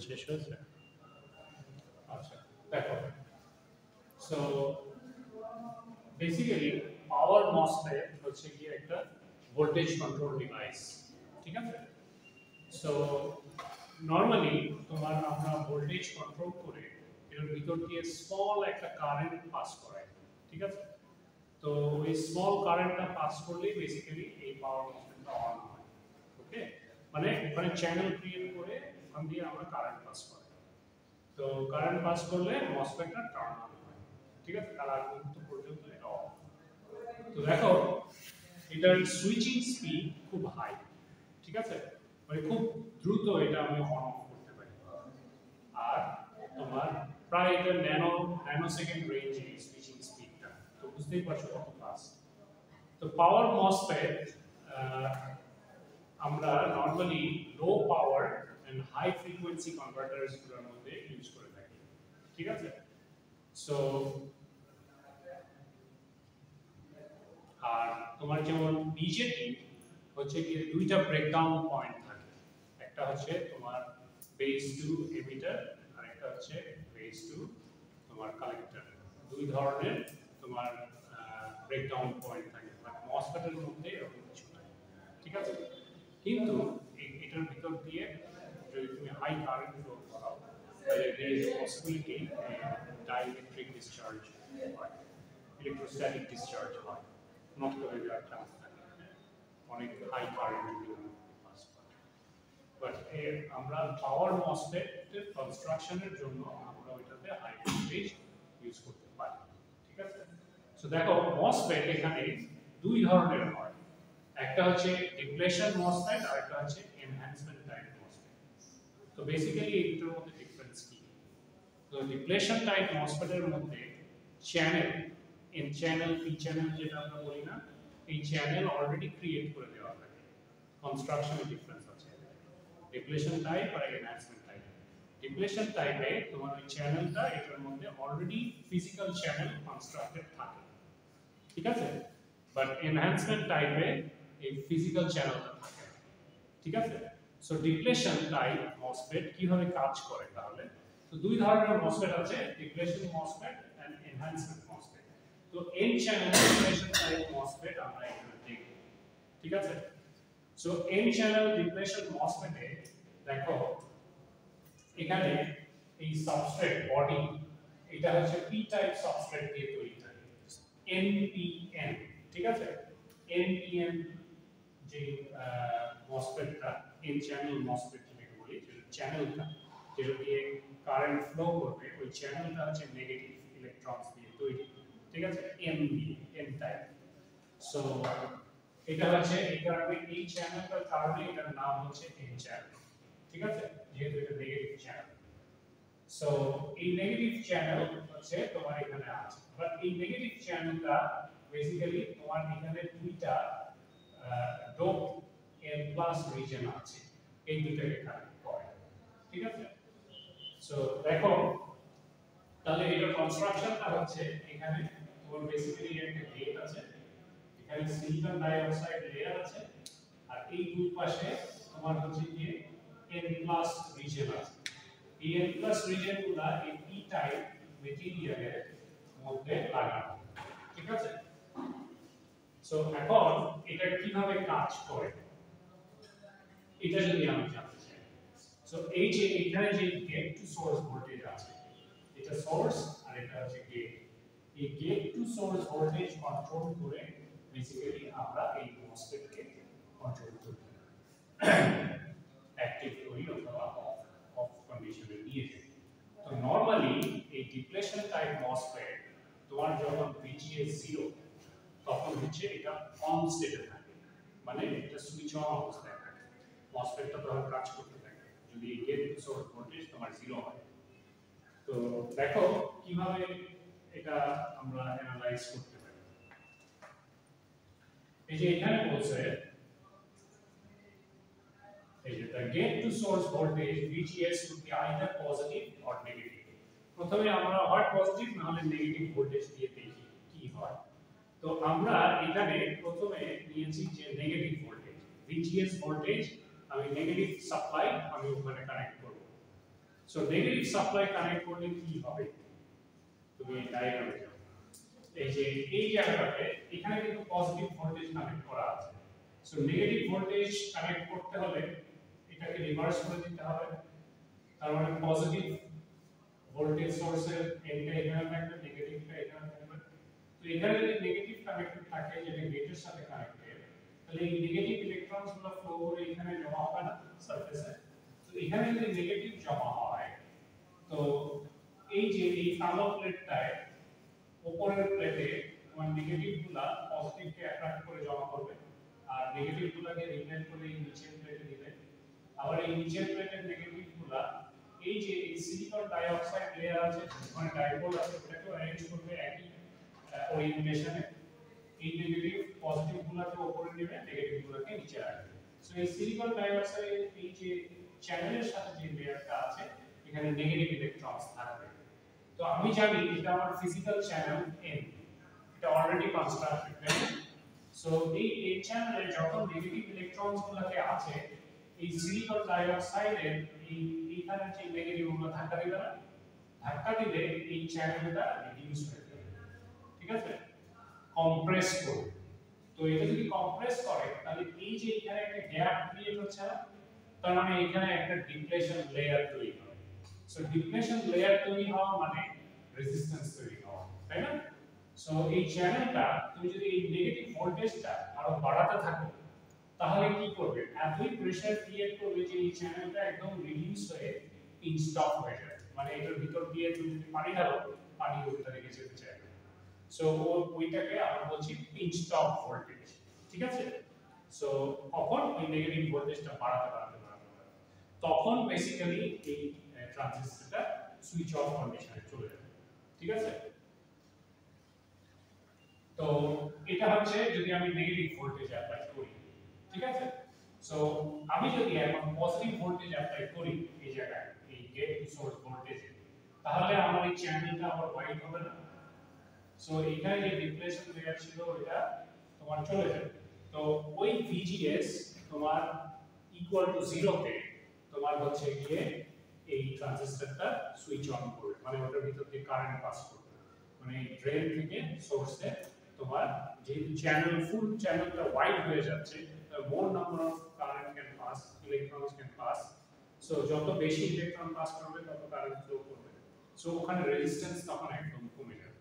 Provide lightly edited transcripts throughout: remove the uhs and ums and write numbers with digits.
শেষ হয়েছে আচ্ছা দেখো সো বেসিক্যালি পাওয়ার মসফেট হচ্ছে কি একটা ভোল্টেজ কন্ট্রোল ডিভাইস ঠিক আছে সো নরমালি তোমার আমরা ভোল্টেজ কন্ট্রোল করে এর ভিতর দিয়ে স্মল একটা কারেন্ট পাস করাই ঠিক আছে তো এই স্মল কারেন্টটা পাস করলেই বেসিক্যালি এই পাওয়ার মসফেটটা অন হয় ওকে মানে ওখানে চ্যানেল ক্রিয়েট করে ওখান দিয়ে আমরা কারেন্ট পাস করাই তো কারেন্ট পাস করলে মসফেটটা টার্ন অন হয় ঠিক আছে তার আগ পর্যন্ত এটা অফ তো দেখো এটার সুইচিং স্পিড খুব হাই ঠিক আছে মানে খুব দ্রুত এটা আমি অন অফ করতে পারি আর তোমার প্রায় এটা ন্যানো সেকেন্ড রেঞ্জে সুইচিং স্পিডটা তো বুঝতেই পারছো কত ফাস্ট তো পাওয়ার মসফেট আমরা normally low power and high frequency converters গুলোর মধ্যে ইউজ করে থাকি ঠিক আছে সো আর তোমার যেমন বিজেটি হচ্ছে কি দুইটা ব্রেকডাউন পয়েন্ট থাকে একটা হচ্ছে তোমার বেস টু এমিটার আর একটা হচ্ছে বেস টু তোমার কালেক্টর দুই ধরনের তোমার ব্রেকডাউন পয়েন্ট থাকে মানে মসফেটের মধ্যে এরকম কিছু থাকে ঠিক আছে কিন্তু এটার ভিতর দিয়ে যদি তুমি হাই কারেন্ট ফ্লো করাও তাহলে there is a possibility dielectric discharge হয় electrostatic discharge হয় নষ্ট হয়ে যাওয়ার চান্স থাকে অনেক হাই কারেন্ট যদি পাস করে বাট আমরা পাওয়ার মসফেটের কনস্ট্রাকশনের জন্য আমরা ওইটাতে হাই ভোল্টেজ ইউজ করতে পারি ঠিক আছে সো দেখো মসফেট এখানে দুই ধরনের হয় একটা হচ্ছে ডিপ্লেশন মসফেট আর একটা হচ্ছে এনহ্যান্সমেন্ট টাইপ মসফেট তো বেসিক্যালি এটার মধ্যে ডিফারেন্স কি তো ডিপ্লেশন টাইপ মসফেটের মধ্যে channel in channel p channel যেটা আমরা বলি না এই চ্যানেল অলরেডি ক্রিয়েট করে দেওয়া থাকে কনস্ট্রাকশন ডিফারেন্স আছে ডিপ্লেশন টাইপ আর এনহ্যান্সমেন্ট টাইপ ডিপ্লেশন টাইপে তোমার ওই চ্যানেলটা এটার মধ্যে অলরেডি ফিজিক্যাল চ্যানেল কনস্ট্রাক্টেড থাকে ঠিক আছে বাট এনহ্যান্সমেন্ট টাইপে এই ফিজিক্যাল চ্যানেলটা থাকে ঠিক আছে সো ডিপ্লেশন টাইপ মসফেট কিভাবে কাজ করে তাহলে তো দুই ধরনের মসফেট আছে depletion MOSFET and enhancement MOSFET তো N channel depletion type MOSFET আমরা এখানে দেখব ঠিক আছে সো এন চ্যানেল ডিপ্লেশন মসফেটে দেখো এখানে এই সাবস্ট্রেট বডি এটা হচ্ছে পি টাইপ সাবস্ট্রেট দিয়ে তৈরি থাকে এনপিএন ঠিক আছে এনপিএন যে মসফেটটা এন চ্যানেল মসফেট যেটাকে বলি চ্যানেলটা যেটা দিয়ে কারেন্ট ফ্লো করবে ওই চ্যানেলটা হচ্ছে নেগেটিভ ইলেকট্রনস দিয়ে তৈরি ঠিক আছে এন দিয়ে এন টাইপ সো এটা হচ্ছে এই কারণে এই চ্যানেলটার কারণে এটার নাম হচ্ছে এন চ্যানেল ঠিক আছে যেহেতু এটা নেগেটিভ চ্যানেল সো এই নেগেটিভ চ্যানেল হচ্ছে তোমার এখানে আছে বাট এই নেগেটিভ চ্যানেলটা বেসিক্যালি তোমার এখানে দুইটা ডোপ এন প্লাস রিজন আছে এই দুইটাকে কানেক্ট করে ঠিক আছে সো দেখো তাহলে এটার কনস্ট্রাকশনটা হচ্ছে এখানে তোমার বেসিক্যালি একটা গেট আছে এখানে সিলিকন ডাই অক্সাইড লেয়ার আছে আর এই দুই পাশে তোমার হচ্ছে কি এন প্লাস রিজন আছে এই এন প্লাস রিজন গুলা এই পি টাইপ মেটেরিয়ালের মধ্যে লাগানো ঠিক আছে সো এখন এটা কিভাবে কাজ করে এটা যদি আমি জানতে চাই সো এই যে এখানে যে গেট টু সোর্স ভোল্টেজ আছে এটা সোর্স আর এটা হচ্ছে গেট এই gate to source voltage control করে বেসিক্যালি আমরা এই মসফেটকে কন্ট্রোল করি অ্যাক্টিভ করি অথবা অফ কন্ডিশনে নিয়ে যাই তো নরমালি এই ডিপ্লেশন টাইপ মসফেট তোমার যখন VGS 0 তখন হচ্ছে এটা অন স্টেটে থাকে মানে এটা সুইচ অন অবস্থায় থাকে মসফেটটা তখন কাজ করতে থাকে যদি গেট টু সোর্স ভোল্টেজ তোমার 0 হয় তো দেখো কিভাবে এটা আমরা অ্যানালাইজ করতে পারি এই যে এখানে বলছে এই যে the gate to source voltage VGS would be either positive or negative প্রথমে আমরা হয় পজিটিভ না হলে নেগেটিভ ভোল্টেজ দিয়ে দেখি কি হয় তো আমরা এখানে প্রথমে নিয়েছি যে নেগেটিভ ভোল্টেজ VGS ভোল্টেজ আমি নেগেটিভ সাপ্লাই আমি ওখানে কানেক্ট করব সো নেগেটিভ সাপ্লাই কানেক্ট করলে কি হবে তুমি ডায়াগ্রামে যাও এই যে এই জায়গাটাতে এখানে কিন্তু পজিটিভ ভোল্টেজ কানেক্ট করা আছে সো নেগেটিভ ভোল্টেজ কানেক্ট করতে হলে এটাকে রিভার্স করে দিতে হবে তার মানে পজিটিভ ভোল্টেজ সোর্সের এটা এখানে থাকবে নেগেটিভটা এখানে থাকবে তো এখানে যদি নেগেটিভ কানেক্টেড থাকে যেটা গেটের সাথে কানেক্টেড তাহলে এই নেগেটিভ ইলেকট্রনস গুলো ফ্লো করে এখানে জমা হবে না সারফেসে তো এখানে যদি নেগেটিভ জমা হয় তো এই যে এই কালো প্লেটটায় উপরের প্লেটে তোমার নেগেটিভ গুলা পজিটিভ কে অ্যাট্রাক্ট করে জমা করবে আর নেগেটিভ গুলাকে রিপেল করে এই নিচের প্লেটে দিবে আবার এই নিচের প্লেটের নেগেটিভ গুলা এই যে এই সিলিকন ডাই অক্সাইড লেয়ার আছে মানে ডাইপোল আছে ওটাকে অ্যারেঞ্জ করবে একই ওরিয়েন্টেশনে এই নেগেটিভ পজিটিভ গুলাকে উপরে নেবে নেগেটিভ গুলাকে নিচে রাখবে সো এই সিলিকন ডাই অক্সাইডের এই যে চ্যানেলের সাথে যে লেয়ারটা আছে এখানে নেগেটিভ ইলেকট্রনস থাকবে তো আমি জানি এটা আমার ফিজিক্যাল চ্যানেল n এটা অলরেডি কনস্ট্রাক্টেড সো এই চ্যানেলে যখন নেগেটিভ ইলেকট্রনস গুলোকে আছে এই সিলিকন ডাই অক্সাইডের এইখানে যে নেগেটিভ গুলো ধাক্কা দিবে না ধাক্কা দিলে এই চ্যানেলটা রিডিউস হয়ে যাবে ঠিক আছে কম্প্রেস করবে তো এটা যদি কম্প্রেস করে তাহলে এই যে এখানে একটা গ্যাপ ক্রিয়েট হচ্ছে না তার মানে এখানে একটা ডিপ্লেশন লেয়ার তৈরি হবে সো ডিপ্লেশন লেয়ার তৈরি হওয়া মানে রেজিস্ট্যান্স তৈরি হওয়া তাই না সো এই চ্যানেলটা তুমি যদি এই নেগেটিভ ভোল্টেজটা আরো বাড়াতে থাকো তাহলে কি করবে এতই প্রেসার ক্রিয়েট করবে যে এই চ্যানেলটা একদম রিডিউস হয়ে পিঞ্চ স্টপ হয়ে যাবে মানে এটার ভিতর দিয়ে তুমি যদি পানি ঢালো পানি ওইটা রেখে যেতে চায় সো ওইটাকে আমরা বলছি পিঞ্চ স্টপ ভোল্টেজ ঠিক আছে সো তখন ওই নেগেটিভ ভোল্টেজটা বাড়াতে তখন বেসিক্যালি এই ট্রানজিস্টরটা সুইচ অফ কন্ডিশনে চলে যাবে ঠিক আছে তো এটা হচ্ছে যদি আমি নেগেটিভ ভোল্টেজ অ্যাপ্লাই করি ঠিক আছে সো আমি যদি এখন পজিটিভ ভোল্টেজ অ্যাপ্লাই করি এই জায়গায় এই গেট টু সোর্স ভোল্টেজে তাহলে আমার এই চ্যানেলটা আবার ওয়াইড হবে না সো এখানে যে ডিপ্লেশন লেয়ার ছিল ওটা তোমার চলে যাবে তো ওই VGS তোমার ইকুয়াল টু 0 তে তোমার হচ্ছে গিয়ে এই ট্রানজিস্টরটা সুইচ অন করবে মানে ওটার ভিতর দিয়ে কারেন্ট পাস করবে মানে ড্রেন থেকে সোর্সে তোমার যে চ্যানেল ফুল চ্যানেলটা ওয়াইড হয়ে যাচ্ছে more number of current can pass electrons can pass so যত বেশি ইলেকট্রন পাস করবে তত কারেন্ট ফ্লো করবে সো ওখানে রেজিস্ট্যান্স তখন একদম কমে যাবে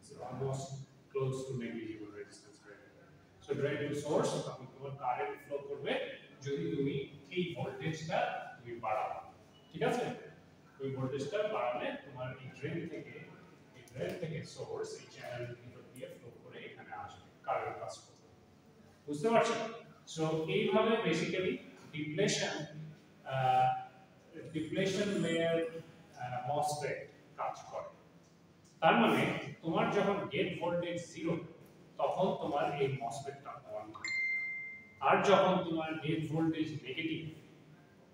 so almost close two negligible resistance হয়ে যাবে সো ড্রেন টু সোর্স তখন তোমার কারেন্ট ফ্লো করবে যদি তুমি এই ভোল্টেজটা তুমি বাড়াও ঠিক আছে ওই ভোল্টেজটা বাড়ালে তোমার এই ড্রেন থেকে সোর্স এই চ্যানেলের ভিতর দিয়ে ফ্লো করে এখানে আসবে কারেন্ট পাস করবে বুঝতে পারছেন সো এইভাবে বেসিক্যালি ডিপ্লেশন লেয়ার মসফেট কাজ করে তার মানে তোমার যখন গেট ভোল্টেজ 0 তখন তোমার এই মসফেটটা অন হবে আর যখন তোমার গেট ভোল্টেজ নেগেটিভ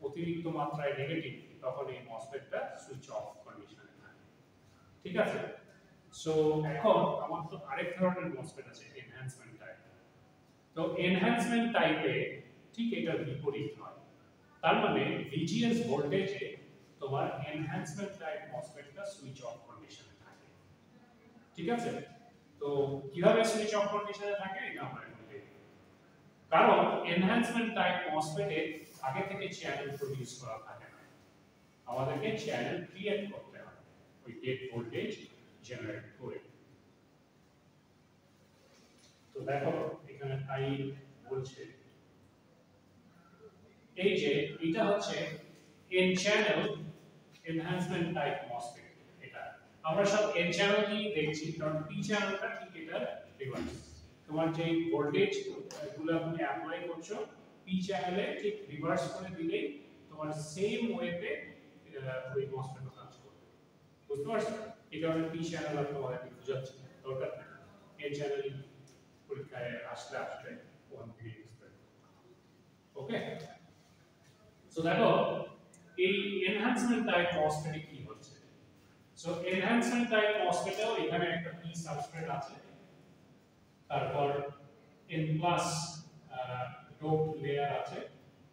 অতিরিক্ত মাত্রায় নেগেটিভ তখন এই মসফেটটা সুইচ অফ কন্ডিশনে থাকে ঠিক আছে সো এখন আমার তো আরেক ধরনের মসফেট আছে এনহ্যান্সমেন্ট টাইপ তো এনহ্যান্সমেন্ট টাইপে ঠিক এটার বিপরীত হয় তার মানে VGS ভোল্টেজে তোমার এনহ্যান্সমেন্ট টাইপ মসফেটটা সুইচ অফ কন্ডিশনে থাকে ঠিক আছে তো কিভাবে সুইচ অফ কন্ডিশনে থাকে এটা আমরা এখন দেখব কারণ এনহ্যান্সমেন্ট টাইপ মসফেটে আগে থেকে চ্যানেল প্রডিউস করা থাকে না আমাদেরকে চ্যানেল ক্রিয়েট করতে হয় ওই গেট ভোল্টেজ জেনারেট করে তো দেখো এখানে আই বলছে এই যে এটা হচ্ছে N channel enhancement type MOSFET এটা আমরা সব এন চ্যানেল কি দেখছি কারণ পি চ্যানেলটা ঠিক এটা রিভার্স তোমার যে ভোল্টেজ গুলো তুমি অ্যাপ্লাই করছো পি চ্যানেলে ঠিক রিভার্স করে দিলেই তোমার সেম ওয়েতে ওই মসফেটটা কাজ করবে বুঝতে পারছো এই কারণে পি চ্যানেল আর তোমাদের বুঝাচ্ছি দরকার নেই এন চ্যানেল পরীক্ষায় আসলে ওয়ান থেকে বুঝতে ওকে সো দেখো এই এনহ্যান্সমেন্ট টাইপ মসফেটে কি হচ্ছে সো এনহ্যান্সমেন্ট টাইপ মসফেটেও এখানে একটা পি সাবস্ট্রেট আছে তারপর n প্লাস ডোপ লেয়ার আছে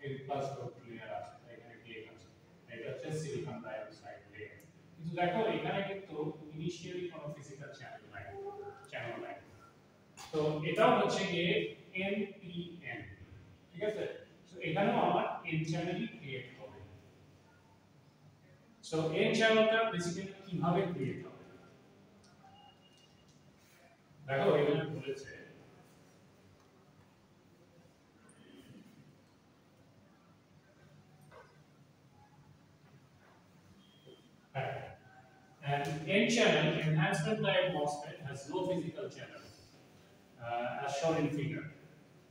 n প্লাস ডোপ লেয়ার আছে এখানে গেট আছে এটা হচ্ছে সিলিকন ডাইঅক্সাইড দেখো এখানে কিন্তু ইনিশিয়ালি কোনো ফিজিক্যাল চ্যানেল নাই তো এটাও হচ্ছে গিয়ে NPN ঠিক আছে সো এখানেও আমার n চ্যানেলই ক্রিয়েট হবে সো n চ্যানেলটা বেসিক্যালি কিভাবে ক্রিয়েট হবে দেখো এখানে বলেছে an n-channel enhancement type MOSFET has no physical channel as shown in figure.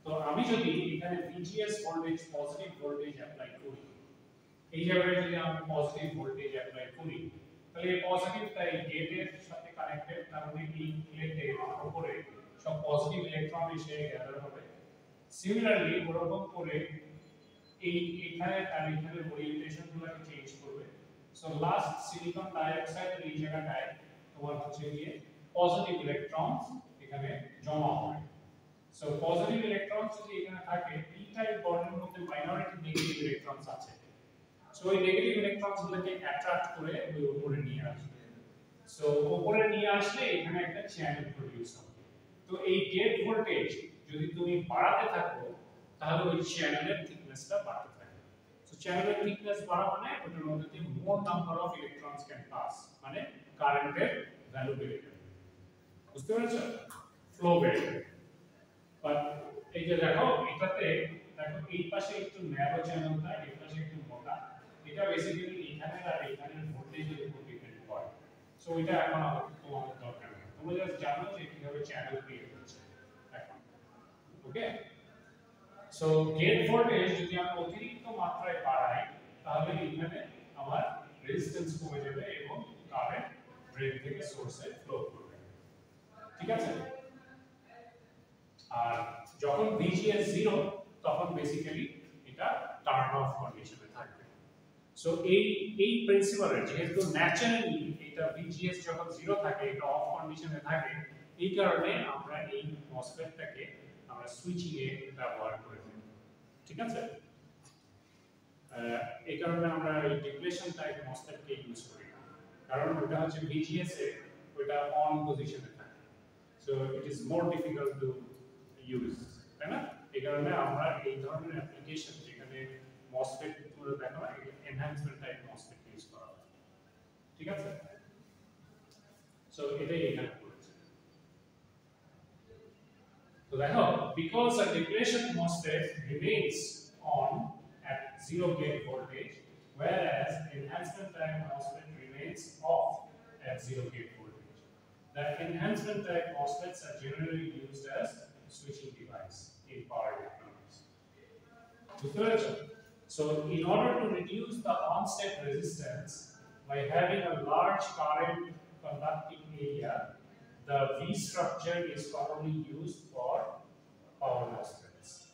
তো আমি যদি এখানে VGS voltage positive voltage apply করি এই জায়গায় যদি আমি পজিটিভ ভোল্টেজ অ্যাপ্লাই করি তাহলে এই পজিটিভটা এই গেটের সাথে কানেক্টেড তার মানে এই প্লেটের উপরে সব পজিটিভ ইলেকট্রন এসে গ্যাদার হবে সিমিলারলি ওরকম করে এই এখানে আর এখানে ওরিয়েন্টেশনগুলোকে চেঞ্জ করবে সো লাস্ট সিলিকন ডাইঅক্সাইড এই জায়গাটায় তোমার হচ্ছে গিয়ে পজিটিভ ইলেকট্রনস এখানে জমা হবে সো পজিটিভ ইলেকট্রনস যদি এখানে থাকে p টাইপ বন্ডের মধ্যে মাইনরিটি নেগেটিভ ইলেকট্রনস আছে সো এই নেগেটিভ ইলেকট্রনস গুলোকে অ্যাট্রাক্ট করে ওই উপরে নিয়ে আসবে সো উপরে নিয়ে আসলে এখানে একটা চ্যানেল প্রোডিউস হবে তো এই গেট ভোল্টেজ যদি তুমি বাড়াতে থাকো তাহলে ওই চ্যানেলের থিকনেসটা বাড়তে থাকে সো চ্যানেলের থিকনেস বাড়া মানে ওটার মধ্যে দিয়ে more number of electrons can pass মানে কারেন্টের ভ্যালু বেড়ে যাবে বুঝতে পেরেছো ফ্লো বেড়ে যাবে বাট এই যে দেখো এটাতে দেখো এই পাশে একটু ন্যারো চ্যানেলটা এই পাশে একটু মোটা এটা বেসিক্যালি এখানে আর এখানের ভোল্টেজের উপর ডিপেন্ড করে সো এটা এখন তোমাদের দরকার নেই তোমরা জাস্ট জানো যে কিভাবে চ্যানেল ক্রিয়েট হচ্ছে এখন ওকে সো গেট ভোল্টেজ যদি আমি অতিরিক্ত মাত্রায় বাড়াই তাহলে এখানে আমার রেজিস্ট্যান্স কমে যাবে এবং কারেন্ট ড্রেন থেকে সোর্সে ফ্লো করবে ঠিক আছে আর যখন VGS 0 তখন বেসিক্যালি এটা টার্ন অফ কন্ডিশনে থাকবে সো এই প্রিন্সিপালের যেহেতু ন্যাচারালি এটা VGS যখন 0 থাকে এটা অফ কন্ডিশনে থাকে এই কারণে আমরা এই মসফেটটাকে আমরা সুইচিং এ ব্যবহার করে থাকি ঠিক আছে এই কারণে আমরা এই ডিপ্লেশন টাইপ মসফেট কে ইউজ করি না কারণ ওটা হচ্ছে VGS এ ওটা অন পজিশনে থাকে so it is more difficult to use তাই না এই কারণে আমরা এই ধরনের অ্যাপ্লিকেশন যেখানে মসফেট পুরো দেখো এনহ্যান্সমেন্ট টাইপ মসফেট ইউজ করা হয় ঠিক আছে সো এটাই এখানে করেছে তো দেখো because a depletion MOSFET remains on at zero gate voltage whereas enhancement type MOSFET remains off at zero gate voltage the enhancement type MOSFETs are generally used as switching device in power electronics. So in order to reduce the on-step resistance by having a large current conducting area, the V structure is commonly used for power MOSFETs.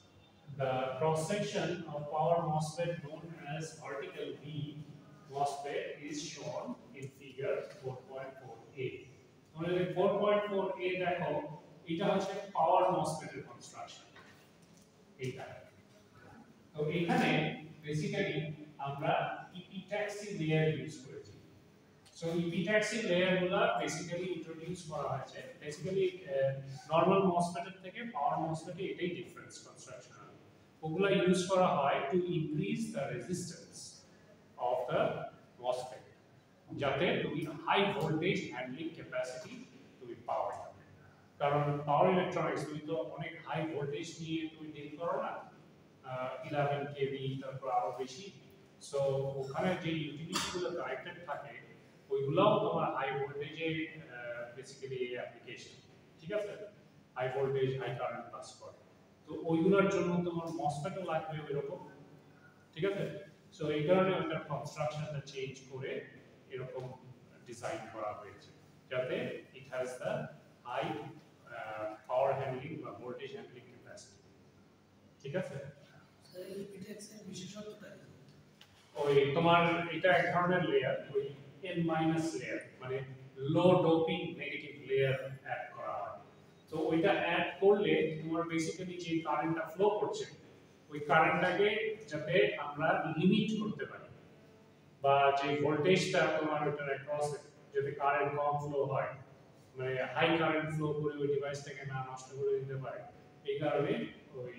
The cross-section of power MOSFET known as vertical V MOSFET is shown in figure 4.4a. Now 4.4a দেখো এটা হচ্ছে পাওয়ার MOSFET এর construction এইটা তো এখানে basically আমরা ইপিট্যাক্সি layer use করেছি so ইপিট্যাক্সি লেয়ারগুলো basically introduce করা হয়েছে বেসিক্যালি নরমাল মসফেট এর থেকে পাওয়ার মসফেট এ এটাই ডিফারেন্স কনস্ট্রাকশন ওগুলো ইউজ করা হয় to increase the resistance of the MOSFET যাতে তুমি হাই ভোল্টেজ হ্যান্ডলিং ক্যাপাসিটি তুমি পাওয়া কারণ পাওয়ার ইলেকট্রনিক্স তুমি তো অনেক হাই ভোল্টেজ নিয়ে তুমি ডিল করো না 11 কেভি তারপর আরো বেশি সো ওখানে যে ইউটিলিটিগুলো কানেক্টেড থাকে ওইগুলোও তোমার হাই ভোল্টেজে বেসিক্যালি এই অ্যাপ্লিকেশন ঠিক আছে high voltage high current pass করে তো ওইগুলোর জন্য তোমার মসফেটও লাগবে ওইরকম ঠিক আছে সো এই কারণে ওটার কনস্ট্রাকশনটা চেঞ্জ করে এরকম ডিজাইন করা হয়েছে যাতে it has the high power handling বা voltage handling capacity ঠিক আছে স্যার এই পিটেক্স এর বিশেষত্বটা কি ওই তোমার এটা এক ধরনের লেয়ার ওই n মাইনাস লেয়ার মানে লো ডোপিং নেগেটিভ লেয়ার অ্যাড করা হয় তো ওইটা অ্যাড করলে তোমার বেসিক্যালি যে কারেন্টটা ফ্লো করছে ওই কারেন্টটাকে যাতে আমরা লিমিট করতে পারি বা যে ভোল্টেজটা তোমার ওটার অ্যাক্রস যদি কারেন্ট কম ফ্লো হয় মানে হাই কারেন্ট ফ্লো করে ওই ডিভাইসটাকে না নষ্ট করে দিতে পারে এই কারণে ওই